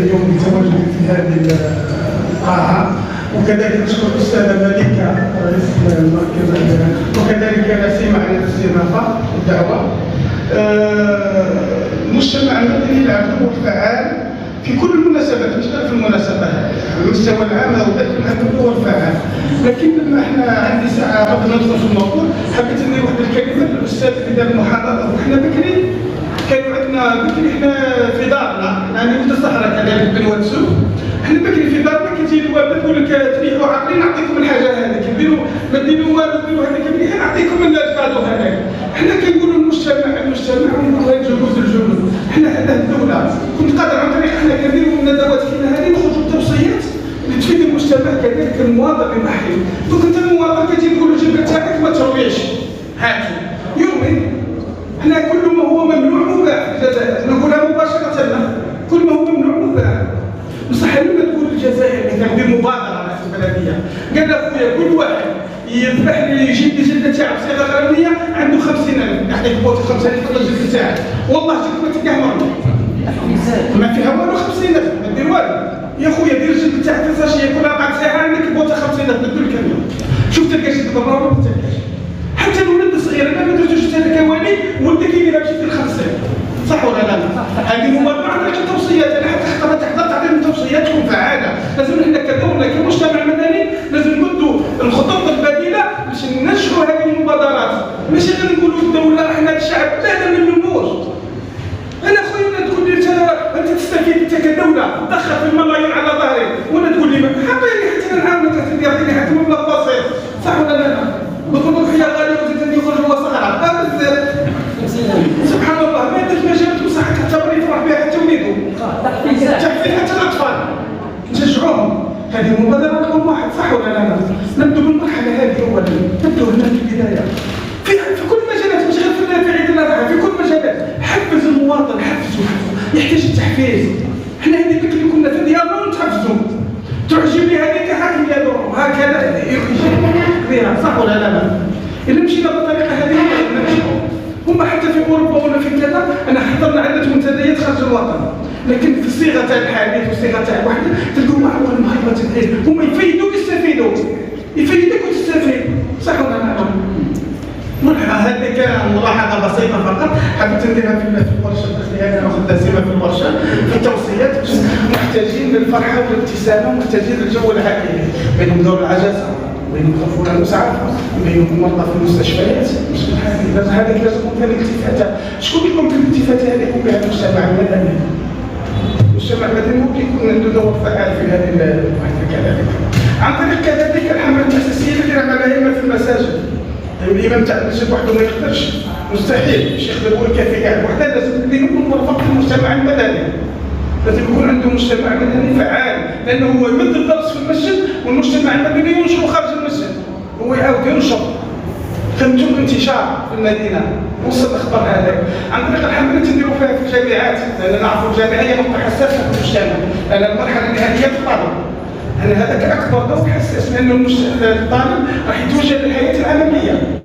اليوم بتواجدي في هذه القاعة، وكذلك نشكر الأستاذة ملكة رئيس المركز، وكذلك نسيمة على الاستضافة والدعوة. المجتمع المدني يلعب دور فعال في كل المناسبات، مش غير في المناسبات على المستوى العام، او له دور فعال. لكن لما احنا عندي ساعه غادي ندخل في الموضوع، حبيت ندير واحد الكلمه للاستاذ اللي دار المحاضره. وحنا بكري كانوا عندنا بكري احنا في دارنا، يعني ولد الصحراء كذلك بن واتسو، احنا بكري في دارنا كتجي الوالده تقول لك تريحوا عقلي نعطيكم الحاجه هذيك، ما ديروا والو ديروا هذيك مليحه نعطيكم من الكادو هذاك. احنا كنقولوا المجتمع ونقولوا الجنود. احنا هذه الدوله كنت قادر عن طريق احنا كنديروا الندوات كيما هذه نخرجوا بتوصيات اللي تفيد المجتمع كذلك المواطن المحلي. دوك انت المواطن كتجي تقول له الجبه تاعك ما ترويش، هاتوا يومين. احنا كل ما هو ممنوع مباح في الجزائر، نقولها مباشره، كل ما هو ممنوع مباح. بصح لما تقول الجزائر اللي كندير مبادره مع البلديه، قال اخويا كل واحد يذبح لي يجيب لي جلده تاعو بصيغه غراميه عنده 50,000، يعطيك بوتي 50,000 ولا الجلده تاعك، والله جبت كاع مرة ما فيها والو. 50,000 ما دير والو يا خويا، دير الجلده تاعك تنساش كل 4 ساعات عندك بوتي 50,000 ندير لك اليوم. شوف تلقى جلده مرة ولا ما تلقاش. حتى الولد الصغير انا ما درتوش حتى كوالي ولدك يديرها باش يدير 50، صح ولا لا؟ هذه مبادره عندك توصيات، انا حتى خطره تحضر تعطيهم توصيات تكون فعاله. لازم احنا كدوله كمجتمع مدني لازم نمدوا الخطط البديله باش ننشروا هذه المبادرات، ماشي غير نقولوا الدوله احنا الشعب لا ما نلموش. انا خويا تقول لي انت تستفيد انت كدوله تدخل في الملايين على ظهري، وانا تقول لي حطيني حتى انا نعاونك تعطيني حتى مبلغ بسيط، صح ولا لا؟ بطلب حياه غاليه وزيد يخرج هو صغار سبحان الله. ما درت مجال بصح تعتبر يفرح بها حتى وليدو، تحفيز حتى الاطفال نشجعوهم. هذه مبادره رقم واحد، صح ولا لا؟ نبدو بالمرحله هذه اولا، نبدو هنا في البدايه في كل المجالات، مش غير في عيد الاضحى، في كل المجالات. حفز المواطن، حفزه، يحتاج التحفيز. احنا هذه بكري كنا في ديالنا ونتحفزوا، تعجب لي هذيك هكذا هكذا كبيره، صح ولا لا؟ اذا مشينا بالطريقه هذه نمشيو. هم حتى في اوروبا ولا في كذا انا حضرنا عده منتديات خارج الوطن، لكن في الصيغه تاع الحديث والصيغه تاع الوحده تلقوا مع اول مهاره العلم، هم يفيدوك يستفيدوا، يفيدك وتستفيد، صح ولا لا؟ مرحبا. هذه كان ملاحظه بسيطه فقط حبيت نديرها في الورشه الداخليه. انا واخد تسميه في الورشه في التوصيات، محتاجين للفرحه والابتسامه، محتاجين للجو العائلي بينهم دور العجزه، بينهم الطفوله المسعفه، بينهم المرضى في المستشفيات. هذه لازم يكون فيها الالتفاته. شكون يكون في الالتفاته هذه؟ يكون فيها المجتمع المدني. المجتمع المدني ممكن يكون عنده دور فعال في هذه الوحده كذلك، عن طريق كذلك الحملات الاساسيه اللي عملها الائمه في المساجد. الامام تاع المسجد وحده ما يقدرش، مستحيل باش يخدم هو الكافي كاع وحده، لازم يكون مرافق المجتمع المدني، لازم يكون عنده مجتمع مدني فعال، لانه هو يمد الدرس في المسجد والمجتمع المدني ينشر خارج المسجد، هو يعاود ينشر خدمته انتشار في المدينه، وصل الاخبار هذا عن طريق الحملات نديروا فيها في الجامعات، لان نعرفوا الجامعه هي نقطه حساسه في المجتمع، لان المرحله النهائيه في الطالب، يعني هذاك اكبر دور حساس، لان الطالب راح يتوجه للحياه العمليه.